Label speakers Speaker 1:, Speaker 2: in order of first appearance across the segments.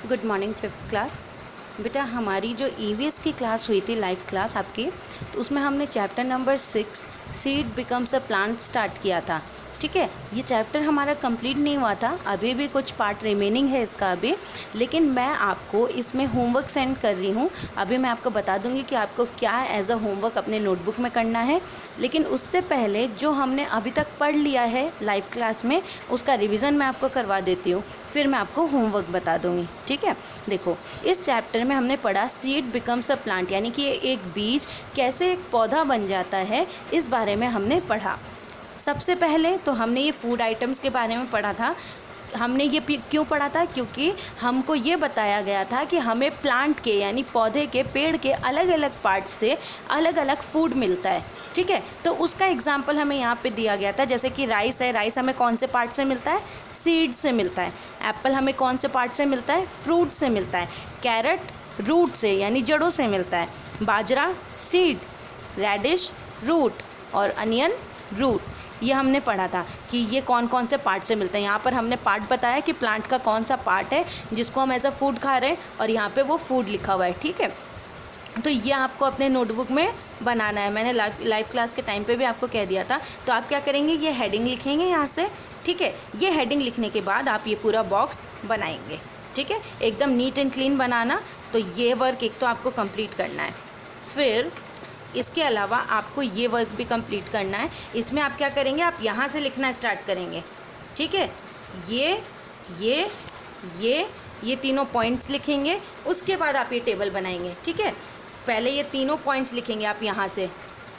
Speaker 1: Good morning fifth class. बेटा हमारी जो ईवीएस की क्लास हुई थी लाइव क्लास आपकी, तो उसमें हमने chapter number 6 seed becomes a plant start किया था। ठीक है, ये चैप्टर हमारा कंप्लीट नहीं हुआ था, अभी भी कुछ पार्ट रिमेनिंग है इसका अभी, लेकिन मैं आपको इसमें होमवर्क सेंड कर रही हूँ। अभी मैं आपको बता दूँगी कि आपको क्या एज अ होमवर्क अपने नोटबुक में करना है, लेकिन उससे पहले जो हमने अभी तक पढ़ लिया है लाइव क्लास में उसका रिवीजन मैं आपको करवा देती हूँ, फिर मैं आपको होमवर्क बता दूँगी। ठीक है, देखो इस चैप्टर में हमने पढ़ा सीड बिकम्स अ प्लांट, यानी कि एक बीज कैसे एक पौधा बन जाता है, इस बारे में हमने पढ़ा। सबसे पहले तो हमने ये फूड आइटम्स के बारे में पढ़ा था। हमने ये क्यों पढ़ा था, क्योंकि हमको ये बताया गया था कि हमें प्लांट के यानी पौधे के पेड़ के अलग अलग पार्ट से अलग अलग फूड मिलता है। ठीक है, तो उसका एग्जाम्पल हमें यहाँ पे दिया गया था, जैसे कि राइस है, राइस हमें कौन से पार्ट से मिलता है, सीड से मिलता है। एप्पल हमें कौन से पार्ट से मिलता है, फ्रूट से मिलता है। कैरेट रूट से यानी जड़ों से मिलता है। बाजरा सीड, रेडिश रूट और अनियन रूट। ये हमने पढ़ा था कि ये कौन कौन से पार्ट से मिलते हैं। यहाँ पर हमने पार्ट बताया कि प्लांट का कौन सा पार्ट है जिसको हम एज अ फूड खा रहे हैं, और यहाँ पे वो फूड लिखा हुआ है। ठीक है, तो ये आपको अपने नोटबुक में बनाना है। मैंने लाइव क्लास के टाइम पे भी आपको कह दिया था। तो आप क्या करेंगे, ये हेडिंग लिखेंगे यहाँ से। ठीक है, ये हेडिंग लिखने के बाद आप ये पूरा बॉक्स बनाएंगे। ठीक है, एकदम नीट एंड क्लीन बनाना। तो ये वर्क एक तो आपको कंप्लीट करना है, फिर इसके अलावा आपको ये वर्क भी कंप्लीट करना है। इसमें आप क्या करेंगे, आप यहाँ से लिखना स्टार्ट करेंगे। ठीक है, ये ये तीनों पॉइंट्स लिखेंगे, उसके बाद आप ये टेबल बनाएंगे। ठीक है, पहले ये तीनों पॉइंट्स लिखेंगे आप यहाँ से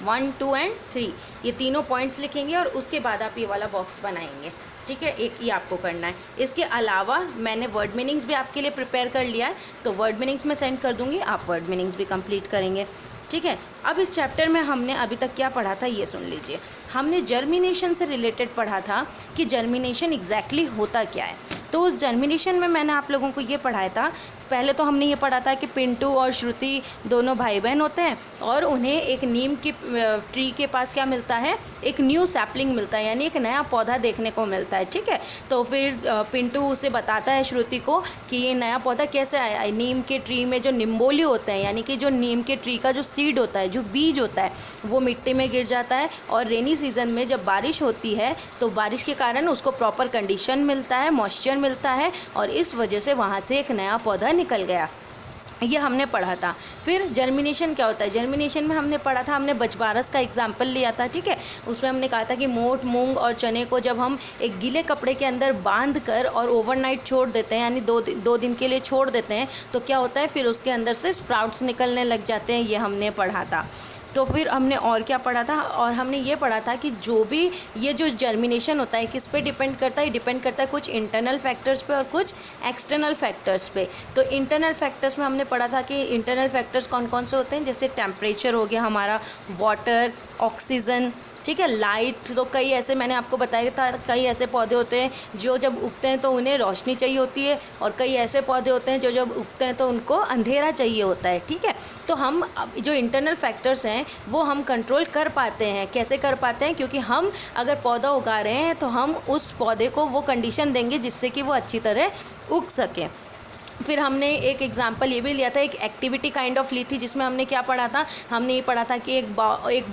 Speaker 1: 1, 2 और 3, ये तीनों पॉइंट्स लिखेंगे और उसके बाद आप ये वाला बॉक्स बनाएंगे। ठीक है, एक ये आपको करना है। इसके अलावा मैंने वर्ड मीनिंग्स भी आपके लिए प्रिपेयर कर लिया है, तो वर्ड मीनिंग्स मैं सेंड कर दूँगी, आप वर्ड मीनिंग्स भी कंप्लीट करेंगे। ठीक है, अब इस चैप्टर में हमने अभी तक क्या पढ़ा था ये सुन लीजिए। हमने जर्मिनेशन से रिलेटेड पढ़ा था कि जर्मिनेशन एग्जैक्टली होता क्या है। तो उस जर्मिनेशन में मैंने आप लोगों को ये पढ़ाया था, पहले तो हमने ये पढ़ा था कि पिंटू और श्रुति दोनों भाई बहन होते हैं और उन्हें एक नीम की ट्री के पास क्या मिलता है, एक न्यू सैपलिंग मिलता है, यानी एक नया पौधा देखने को मिलता है। ठीक है, तो फिर पिंटू उसे बताता है श्रुति को कि ये नया पौधा कैसे आया। नीम के ट्री में जो निम्बोली होते हैं, यानी कि जो नीम के ट्री का जो सीड होता है, जो बीज होता है, वो मिट्टी में गिर जाता है और रेनी सीजन में जब बारिश होती है तो बारिश के कारण उसको प्रॉपर कंडीशन मिलता है, मॉइस्चर मिलता है, और इस वजह से वहाँ से एक नया पौधा निकल गया। ये हमने पढ़ा था। फिर जर्मिनेशन क्या होता है, जर्मिनेशन में हमने पढ़ा था, हमने बचबारस का एग्जाम्पल लिया था। ठीक है, उसमें हमने कहा था कि मोठ, मूंग और चने को जब हम एक गीले कपड़े के अंदर बांध कर और ओवरनाइट छोड़ देते हैं, यानी दो दिन के लिए छोड़ देते हैं, तो क्या होता है, फिर उसके अंदर से स्प्राउट्स निकलने लग जाते हैं। ये हमने पढ़ा था। तो फिर हमने और क्या पढ़ा था, और हमने ये पढ़ा था कि जो भी ये जो जर्मिनेशन होता है किस पे डिपेंड करता है, डिपेंड करता है कुछ इंटरनल फैक्टर्स पे और कुछ एक्सटर्नल फैक्टर्स पे। तो इंटरनल फैक्टर्स में हमने पढ़ा था कि इंटरनल फैक्टर्स कौन कौन से होते हैं, जैसे टेम्परेचर हो गया हमारा, वाटर, ऑक्सीजन, ठीक है, लाइट। तो कई ऐसे मैंने आपको बताया था, कई ऐसे पौधे होते हैं जो जब उगते हैं तो उन्हें रोशनी चाहिए होती है, और कई ऐसे पौधे होते हैं जो जब उगते हैं तो उनको अंधेरा चाहिए होता है। ठीक है, तो हम जो इंटरनल फैक्टर्स हैं वो हम कंट्रोल कर पाते हैं। कैसे कर पाते हैं, क्योंकि हम अगर पौधा उगा रहे हैं तो हम उस पौधे को वो कंडीशन देंगे जिससे कि वो अच्छी तरह उग सके। फिर हमने एक एग्जाम्पल ये भी लिया था, एक एक्टिविटी काइंड ऑफ ली थी, जिसमें हमने क्या पढ़ा था, हमने ये पढ़ा था कि एक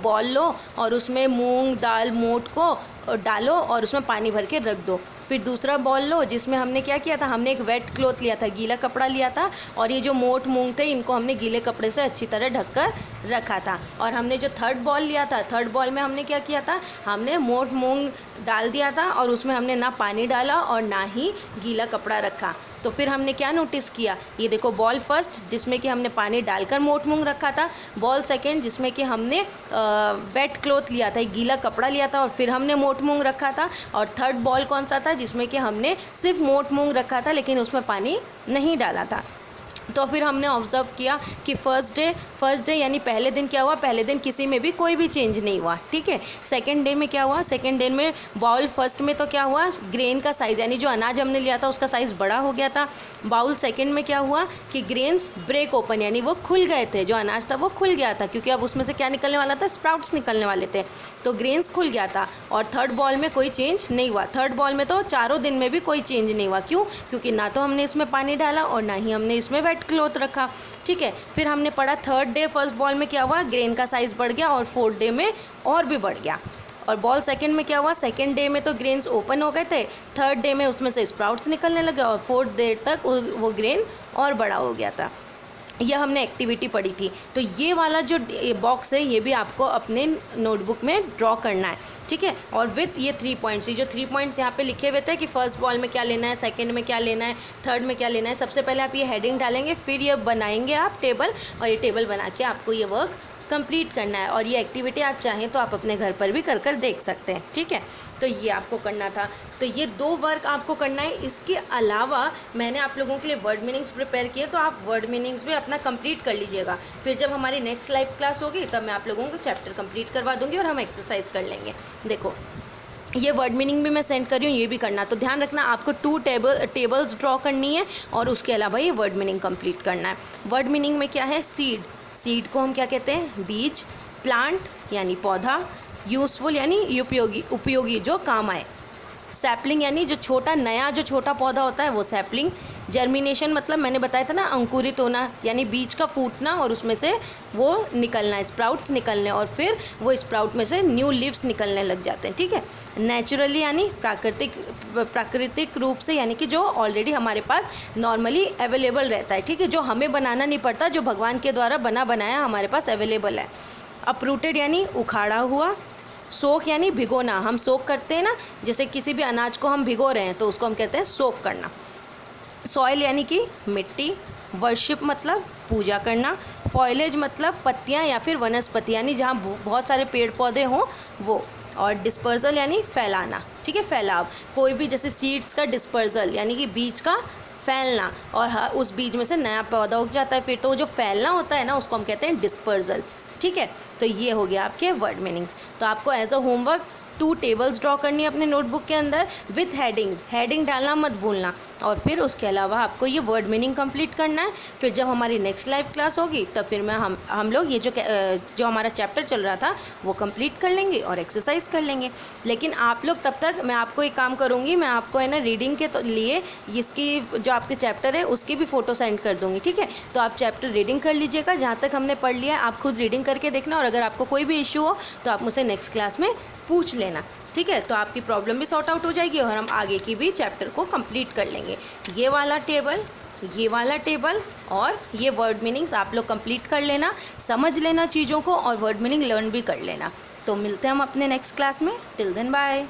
Speaker 1: बॉल लो और उसमें मूंग दाल मोठ को डालो और उसमें पानी भर के रख दो। फिर दूसरा बॉल लो जिसमें हमने क्या किया था, हमने एक वेट क्लॉथ लिया था, गीला कपड़ा लिया था, और ये जो मोठ मूंग थे इनको हमने गीले कपड़े से अच्छी तरह ढककर रखा था। और हमने जो थर्ड बॉल लिया था, थर्ड बॉल में हमने क्या किया था, हमने मोठ मूंग डाल दिया था और उसमें हमने ना पानी डाला और ना ही गीला कपड़ा रखा। तो फिर हमने क्या नोटिस किया, ये देखो, बॉल फर्स्ट जिसमें कि हमने पानी डालकर मोठ मूंग रखा था, बॉल सेकेंड जिसमें कि हमने वेट क्लॉथ लिया था, एक गीला कपड़ा लिया था और फिर हमने मोठ मूंग रखा था, और थर्ड बॉल कौन सा था, जिसमें कि हमने सिर्फ मोठ मूंग रखा था लेकिन उसमें पानी नहीं डाला था। तो फिर हमने ऑब्ज़र्व किया कि फर्स्ट डे यानी पहले दिन क्या हुआ, पहले दिन किसी में भी कोई भी चेंज नहीं हुआ, ठीक है। सेकंड डे में क्या हुआ, सेकंड डे में बाउल फर्स्ट में तो क्या हुआ, ग्रेन का साइज़ यानी जो अनाज हमने लिया था उसका साइज़ बड़ा हो गया था। बाउल सेकंड में क्या हुआ कि ग्रेन्स ब्रेक ओपन यानी वो खुल गए थे, जो अनाज था वो खुल गया था, क्योंकि अब उसमें से क्या निकलने वाला था, स्प्राउट्स निकलने वाले थे, तो ग्रेन्स खुल गया था। और थर्ड बॉल में कोई चेंज नहीं हुआ, थर्ड बॉल में तो चारों दिन में भी कोई चेंज नहीं हुआ। क्यों? क्योंकि ना तो हमने इसमें पानी डाला और ना ही हमने इसमें वेट क्लॉथ रखा, ठीक है। फिर हमने पढ़ा थर्ड डे फर्स्ट बॉल में क्या हुआ, ग्रेन का साइज़ बढ़ गया और फोर्थ डे में और भी बढ़ गया। और बॉल सेकंड में क्या हुआ, सेकंड डे में तो ग्रेन्स ओपन हो गए थे, थर्ड डे में उसमें से स्प्राउट्स निकलने लगे और फोर्थ डे तक वो ग्रेन और बड़ा हो गया था। यह हमने एक्टिविटी पढ़ी थी। तो ये वाला जो बॉक्स है ये भी आपको अपने नोटबुक में ड्रॉ करना है, ठीक है। और विथ ये 3 पॉइंट्स, ये जो 3 पॉइंट्स यहाँ पे लिखे हुए थे कि फर्स्ट बॉल में क्या लेना है, सेकंड में क्या लेना है, थर्ड में क्या लेना है, सबसे पहले आप ये हेडिंग डालेंगे, फिर ये बनाएंगे आप टेबल, और ये टेबल बना के आपको ये वर्क कंप्लीट करना है। और ये एक्टिविटी आप चाहें तो आप अपने घर पर भी कर देख सकते हैं, ठीक है। तो ये आपको करना था, तो ये 2 वर्क आपको करना है। इसके अलावा मैंने आप लोगों के लिए वर्ड मीनिंग्स प्रिपेयर किए, तो आप वर्ड मीनिंग्स भी अपना कंप्लीट कर लीजिएगा। फिर जब हमारी नेक्स्ट लाइव क्लास होगी तब मैं आप लोगों को चैप्टर कंप्लीट करवा दूँगी और हम एक्सरसाइज कर लेंगे। देखो ये वर्ड मीनिंग भी मैं सेंड कर रही हूँ, ये भी करना। तो ध्यान रखना आपको 2 टेबल्स ड्रॉ करनी है और उसके अलावा ये वर्ड मीनिंग कंप्लीट करना है। वर्ड मीनिंग में क्या है, सीड, सीड को हम क्या कहते हैं, बीज, प्लांट यानी पौधा, यूज़फुल यानी उपयोगी जो काम आए, सैपलिंग यानी जो छोटा नया जो छोटा पौधा होता है वो सैपलिंग, जर्मिनेशन मतलब मैंने बताया था ना अंकुरित होना यानी बीज का फूटना और उसमें से वो निकलना, स्प्राउट्स निकलने और फिर वो स्प्राउट में से न्यू लीव्स निकलने लग जाते हैं, ठीक है। नेचुरली यानी प्राकृतिक रूप से यानी कि जो ऑलरेडी हमारे पास नॉर्मली अवेलेबल रहता है, ठीक है, जो हमें बनाना नहीं पड़ता, जो भगवान के द्वारा बनाया हमारे पास अवेलेबल है। अपरूटेड यानी उखाड़ा हुआ, सोक यानी भिगोना, हम सोक करते हैं ना, जैसे किसी भी अनाज को हम भिगो रहे हैं तो उसको हम कहते हैं सोक करना। सॉइल यानी कि मिट्टी, वर्शिप मतलब पूजा करना, फॉइलेज मतलब पत्तियां या फिर वनस्पति यानी जहाँ बहुत सारे पेड़ पौधे हों वो, और डिस्पर्जल यानी फैलाना, ठीक है, फैलाव। कोई भी जैसे सीड्स का डिस्पर्जल यानी कि बीज का फैलना और उस बीज में से नया पौधा उग जाता है, फिर तो जो फैलना होता है ना उसको हम कहते हैं डिस्पर्जल, ठीक है। तो ये हो गया आपके वर्ड मीनिंग्स। तो आपको as a homework 2 tables draw करनी है अपने नोटबुक के अंदर विथ हेडिंग डालना मत भूलना, और फिर उसके अलावा आपको ये वर्ड मीनिंग कंप्लीट करना है। फिर जब हमारी नेक्स्ट लाइव क्लास होगी तब फिर हम लोग ये जो हमारा चैप्टर चल रहा था वो कंप्लीट कर लेंगे और एक्सरसाइज कर लेंगे। लेकिन आप लोग तब तक मैं आपको एक काम करूँगी, मैं आपको है ना रीडिंग के लिए इसकी जो आपके चैप्टर है उसकी भी फ़ोटो सेंड कर दूँगी, ठीक है। तो आप चैप्टर रीडिंग कर लीजिएगा, जहाँ तक हमने पढ़ लिया है आप खुद रीडिंग करके देखना, और अगर आपको कोई भी इशू हो तो आप मुझसे नेक्स्ट क्लास में पूछ लेना, ठीक है। तो आपकी प्रॉब्लम भी सॉर्ट आउट हो जाएगी और हम आगे की भी चैप्टर को कंप्लीट कर लेंगे। ये वाला टेबल और ये वर्ड मीनिंग्स आप लोग कंप्लीट कर लेना, समझ लेना चीज़ों को और वर्ड मीनिंग लर्न भी कर लेना। तो मिलते हैं हम अपने नेक्स्ट क्लास में। Till then bye.